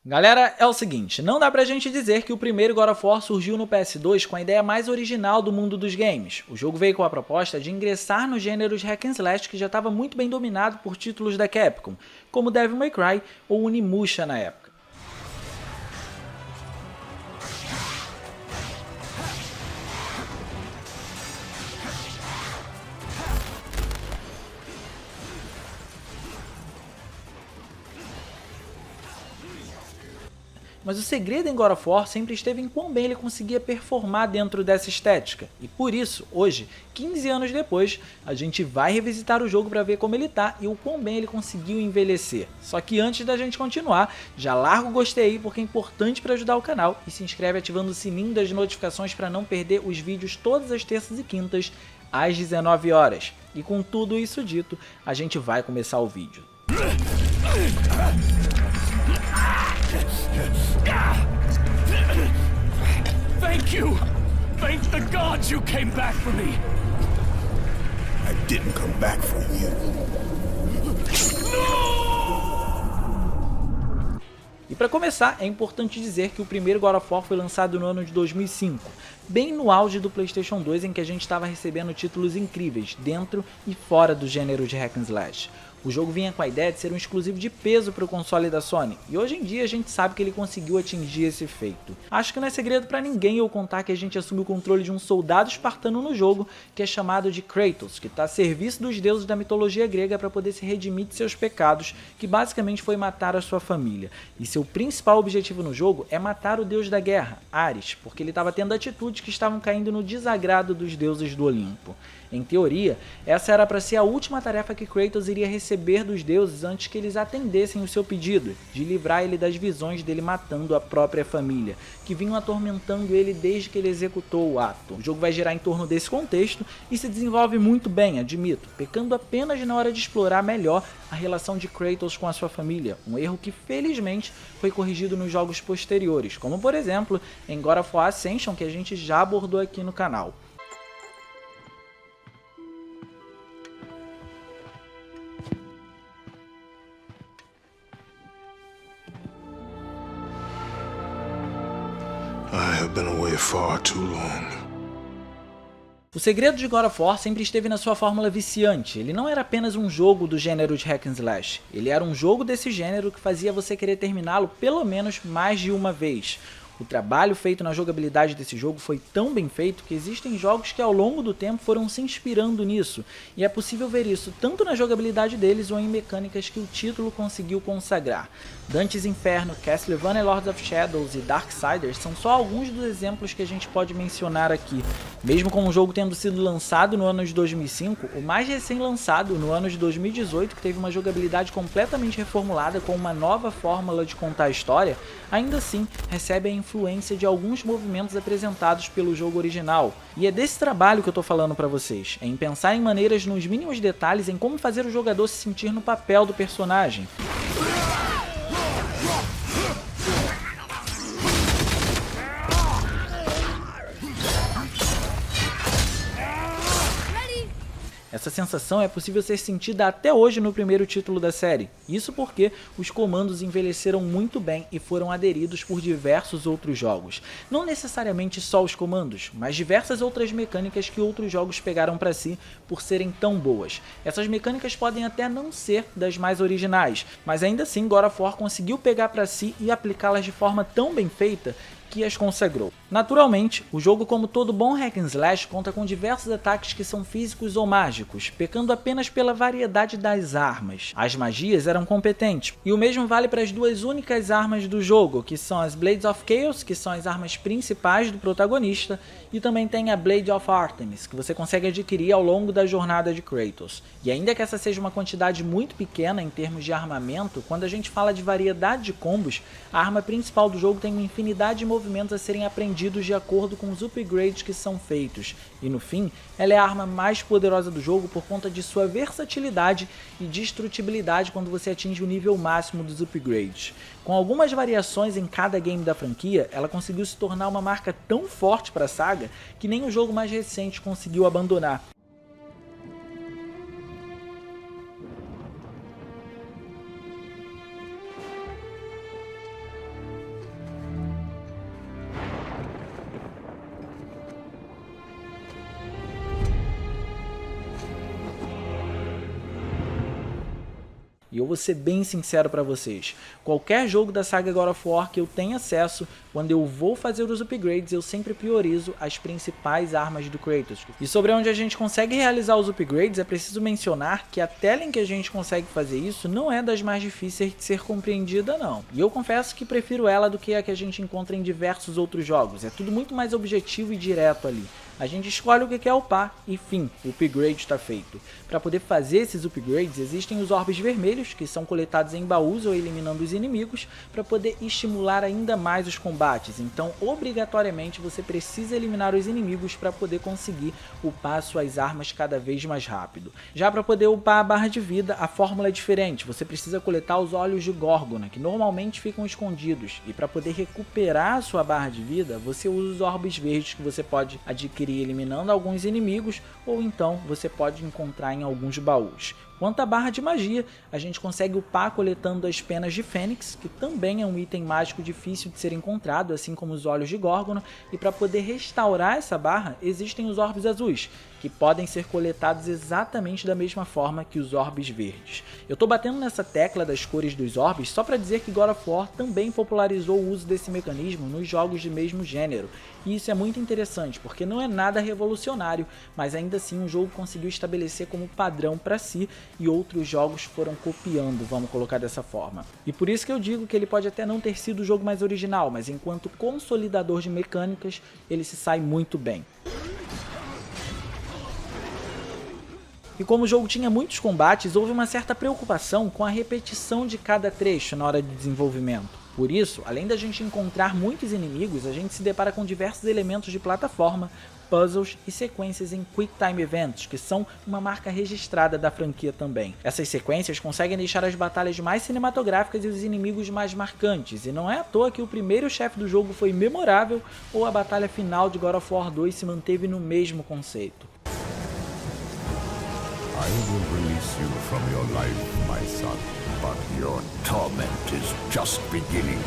Galera, é o seguinte, não dá pra gente dizer que o primeiro God of War surgiu no PS2 com a ideia mais original do mundo dos games. O jogo veio com a proposta de ingressar no gênero de hack and slash que já estava muito bem dominado por títulos da Capcom, como Devil May Cry ou Onimusha na época. Mas o segredo em God of War sempre esteve em quão bem ele conseguia performar dentro dessa estética. E por isso, hoje, 15 anos depois, a gente vai revisitar o jogo para ver como ele tá e o quão bem ele conseguiu envelhecer. Só que antes da gente continuar, já larga o gostei aí porque é importante para ajudar o canal e se inscreve ativando o sininho das notificações para não perder os vídeos todas as terças e quintas às 19 horas. E com tudo isso dito, a gente vai começar o vídeo. Thank you! Thank the gods you came back for me! I didn't come back for you. E para começar, é importante dizer que o primeiro God of War foi lançado no ano de 2005, bem no auge do PlayStation 2 em que a gente estava recebendo títulos incríveis dentro e fora do gênero de hack and slash. O jogo vinha com a ideia de ser um exclusivo de peso para o console da Sony, e hoje em dia a gente sabe que ele conseguiu atingir esse feito. Acho que não é segredo para ninguém eu contar que a gente assume o controle de um soldado espartano no jogo, que é chamado de Kratos, que está a serviço dos deuses da mitologia grega para poder se redimir de seus pecados, que basicamente foi matar a sua família. E seu principal objetivo no jogo é matar o deus da guerra, Ares, porque ele estava tendo atitudes que estavam caindo no desagrado dos deuses do Olimpo. Em teoria, essa era para ser a última tarefa que Kratos iria receber dos deuses antes que eles atendessem o seu pedido, de livrar ele das visões dele matando a própria família, que vinham atormentando ele desde que ele executou o ato. O jogo vai girar em torno desse contexto e se desenvolve muito bem, admito, pecando apenas na hora de explorar melhor a relação de Kratos com a sua família, um erro que felizmente foi corrigido nos jogos posteriores, como por exemplo em God of War Ascension, que a gente já abordou aqui no canal. I have been away far too long. O segredo de God of War sempre esteve na sua fórmula viciante. Ele não era apenas um jogo do gênero de hack and slash, ele era um jogo desse gênero que fazia você querer terminá-lo pelo menos mais de uma vez. O trabalho feito na jogabilidade desse jogo foi tão bem feito que existem jogos que ao longo do tempo foram se inspirando nisso, e é possível ver isso tanto na jogabilidade deles ou em mecânicas que o título conseguiu consagrar. Dante's Inferno, Castlevania Lords of Shadows e Darksiders são só alguns dos exemplos que a gente pode mencionar aqui. Mesmo com o jogo tendo sido lançado no ano de 2005, o mais recém-lançado, no ano de 2018, que teve uma jogabilidade completamente reformulada com uma nova fórmula de contar a história, ainda assim recebe a influência de alguns movimentos apresentados pelo jogo original. E é desse trabalho que eu tô falando pra vocês, é em pensar em maneiras nos mínimos detalhes em como fazer o jogador se sentir no papel do personagem. Essa sensação é possível ser sentida até hoje no primeiro título da série, isso porque os comandos envelheceram muito bem e foram aderidos por diversos outros jogos. Não necessariamente só os comandos, mas diversas outras mecânicas que outros jogos pegaram para si por serem tão boas. Essas mecânicas podem até não ser das mais originais, mas ainda assim God of War conseguiu pegar para si e aplicá-las de forma tão bem feita que as consagrou. Naturalmente, o jogo, como todo bom hack and slash, conta com diversos ataques que são físicos ou mágicos, pecando apenas pela variedade das armas. As magias eram competentes, e o mesmo vale para as duas únicas armas do jogo, que são as Blades of Chaos, que são as armas principais do protagonista, e também tem a Blade of Artemis, que você consegue adquirir ao longo da jornada de Kratos. E ainda que essa seja uma quantidade muito pequena em termos de armamento, quando a gente fala de variedade de combos, a arma principal do jogo tem uma infinidade de movimentos a serem aprendidos de acordo com os upgrades que são feitos, e no fim, ela é a arma mais poderosa do jogo por conta de sua versatilidade e destrutibilidade quando você atinge o nível máximo dos upgrades. Com algumas variações em cada game da franquia, ela conseguiu se tornar uma marca tão forte para a saga que nem o jogo mais recente conseguiu abandonar. E eu vou ser bem sincero para vocês, qualquer jogo da saga God of War que eu tenha acesso, quando eu vou fazer os upgrades, eu sempre priorizo as principais armas do Kratos. E sobre onde a gente consegue realizar os upgrades, é preciso mencionar que a tela em que a gente consegue fazer isso não é das mais difíceis de ser compreendida não. E eu confesso que prefiro ela do que a que a gente encontra em diversos outros jogos, é tudo muito mais objetivo e direto ali. A gente escolhe o que quer upar e fim, o upgrade está feito. Para poder fazer esses upgrades, existem os orbes vermelhos, que são coletados em baús ou eliminando os inimigos, para poder estimular ainda mais os combates. Então, obrigatoriamente, você precisa eliminar os inimigos para poder conseguir upar suas armas cada vez mais rápido. Já para poder upar a barra de vida, a fórmula é diferente. Você precisa coletar os olhos de Górgona, que normalmente ficam escondidos. E para poder recuperar a sua barra de vida, você usa os orbes verdes que você pode adquirir eliminando alguns inimigos, ou então você pode encontrar em alguns baús. Quanto à barra de magia, a gente consegue upar coletando as penas de Fênix, que também é um item mágico difícil de ser encontrado, assim como os olhos de Górgona, e para poder restaurar essa barra, existem os orbes azuis, que podem ser coletados exatamente da mesma forma que os orbes verdes. Eu tô batendo nessa tecla das cores dos orbes só para dizer que God of War também popularizou o uso desse mecanismo nos jogos de mesmo gênero, e isso é muito interessante, porque não é nada revolucionário, mas ainda assim o jogo conseguiu estabelecer como padrão para si, e outros jogos foram copiando, vamos colocar dessa forma. E por isso que eu digo que ele pode até não ter sido o jogo mais original, mas enquanto consolidador de mecânicas, ele se sai muito bem. E como o jogo tinha muitos combates, houve uma certa preocupação com a repetição de cada trecho na hora de desenvolvimento. Por isso, além da gente encontrar muitos inimigos, a gente se depara com diversos elementos de plataforma, puzzles e sequências em Quick Time Events, que são uma marca registrada da franquia também. Essas sequências conseguem deixar as batalhas mais cinematográficas e os inimigos mais marcantes, e não é à toa que o primeiro chefe do jogo foi memorável ou a batalha final de God of War 2 se manteve no mesmo conceito. I will release you from your life, my son, but your torment is just beginning.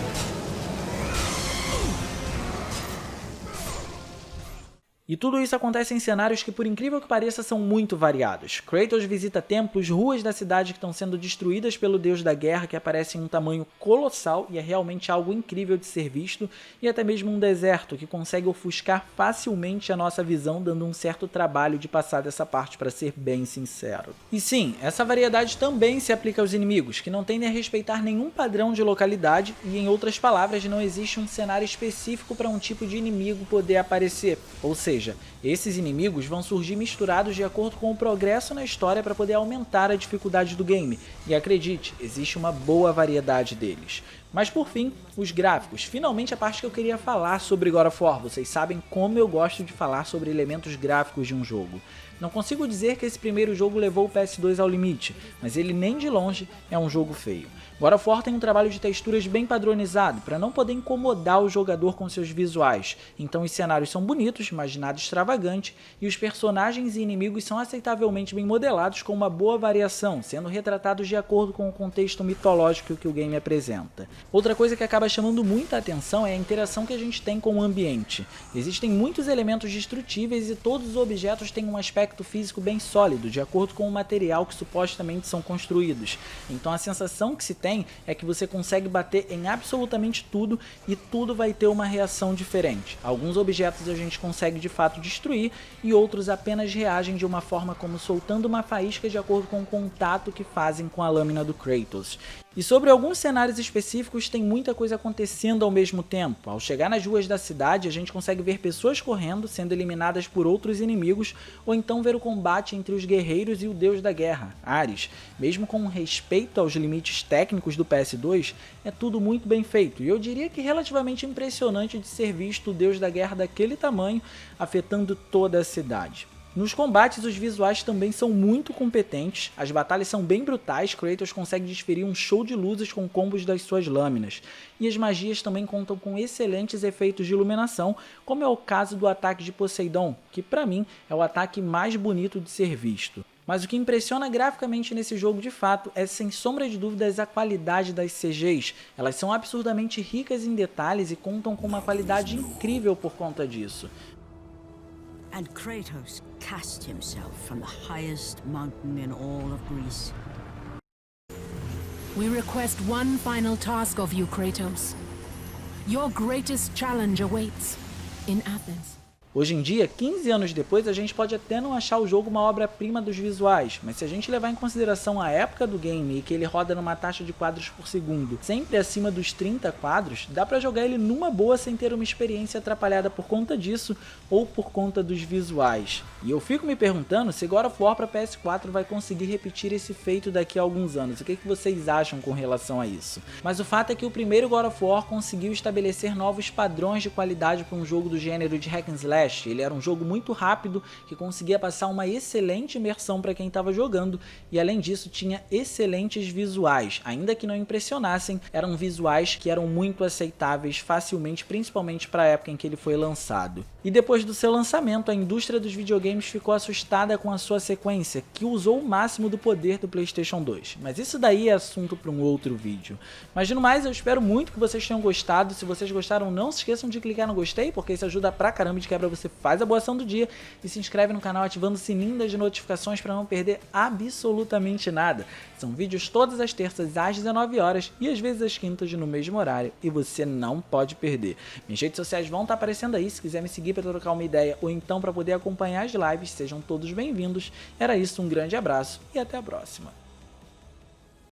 E tudo isso acontece em cenários que, por incrível que pareça, são muito variados. Kratos visita templos, ruas da cidade que estão sendo destruídas pelo deus da guerra, que aparece em um tamanho colossal e é realmente algo incrível de ser visto, e até mesmo um deserto que consegue ofuscar facilmente a nossa visão, dando um certo trabalho de passar dessa parte, para ser bem sincero. E sim, essa variedade também se aplica aos inimigos, que não tendem a respeitar nenhum padrão de localidade e, em outras palavras, não existe um cenário específico para um tipo de inimigo poder aparecer, ou seja, esses inimigos vão surgir misturados de acordo com o progresso na história para poder aumentar a dificuldade do game, e acredite, existe uma boa variedade deles. Mas por fim, os gráficos, finalmente a parte que eu queria falar sobre God of War. Vocês sabem como eu gosto de falar sobre elementos gráficos de um jogo. Não consigo dizer que esse primeiro jogo levou o PS2 ao limite, mas ele nem de longe é um jogo feio. God of War tem um trabalho de texturas bem padronizado, para não poder incomodar o jogador com seus visuais. Então os cenários são bonitos, mas nada extravagante, e os personagens e inimigos são aceitavelmente bem modelados, com uma boa variação, sendo retratados de acordo com o contexto mitológico que o game apresenta. Outra coisa que acaba chamando muita atenção é a interação que a gente tem com o ambiente. Existem muitos elementos destrutíveis e todos os objetos têm um aspecto físico bem sólido, de acordo com o material que supostamente são construídos. Então a sensação que se tem é que você consegue bater em absolutamente tudo e tudo vai ter uma reação diferente. Alguns objetos a gente consegue de fato destruir e outros apenas reagem de uma forma como soltando uma faísca de acordo com o contato que fazem com a lâmina do Kratos. E sobre alguns cenários específicos tem muita coisa acontecendo ao mesmo tempo. Ao chegar nas ruas da cidade, a gente consegue ver pessoas correndo, sendo eliminadas por outros inimigos, ou então ver o combate entre os guerreiros e o deus da guerra, Ares. Mesmo com respeito aos limites técnicos do PS2, é tudo muito bem feito, e eu diria que relativamente impressionante de ser visto o deus da guerra daquele tamanho, afetando toda a cidade. Nos combates, os visuais também são muito competentes, as batalhas são bem brutais, Kratos consegue desferir um show de luzes com combos das suas lâminas, e as magias também contam com excelentes efeitos de iluminação, como é o caso do ataque de Poseidon, que para mim é o ataque mais bonito de ser visto. Mas o que impressiona graficamente nesse jogo de fato é, sem sombra de dúvidas, a qualidade das CGs. Elas são absurdamente ricas em detalhes e contam com uma qualidade incrível por conta disso. And Kratos cast himself from the highest mountain in all of Greece. We request one final task of you, Kratos. Your greatest challenge awaits in Athens. Hoje em dia, 15 anos depois, a gente pode até não achar o jogo uma obra-prima dos visuais, mas se a gente levar em consideração a época do game e que ele roda numa taxa de quadros por segundo sempre acima dos 30 quadros, dá pra jogar ele numa boa sem ter uma experiência atrapalhada por conta disso ou por conta dos visuais. E eu fico me perguntando se God of War pra PS4 vai conseguir repetir esse feito daqui a alguns anos. O que vocês acham com relação a isso? Mas o fato é que o primeiro God of War conseguiu estabelecer novos padrões de qualidade para um jogo do gênero de hack and slash. Ele era um jogo muito rápido, que conseguia passar uma excelente imersão para quem estava jogando, e além disso tinha excelentes visuais, ainda que não impressionassem, eram visuais que eram muito aceitáveis facilmente, principalmente para a época em que ele foi lançado. E depois do seu lançamento, a indústria dos videogames ficou assustada com a sua sequência, que usou o máximo do poder do PlayStation 2. Mas isso daí é assunto para um outro vídeo. Mas no mais, eu espero muito que vocês tenham gostado. Se vocês gostaram, não se esqueçam de clicar no gostei, porque isso ajuda pra caramba, de quebra você faz a boa ação do dia e se inscreve no canal ativando o sininho das notificações para não perder absolutamente nada. São vídeos todas as terças às 19 horas e às vezes às quintas no mesmo horário, e você não pode perder. Minhas redes sociais vão estar aparecendo aí, se quiser me seguir para trocar uma ideia ou então para poder acompanhar as lives, sejam todos bem-vindos. Era isso, um grande abraço e até a próxima.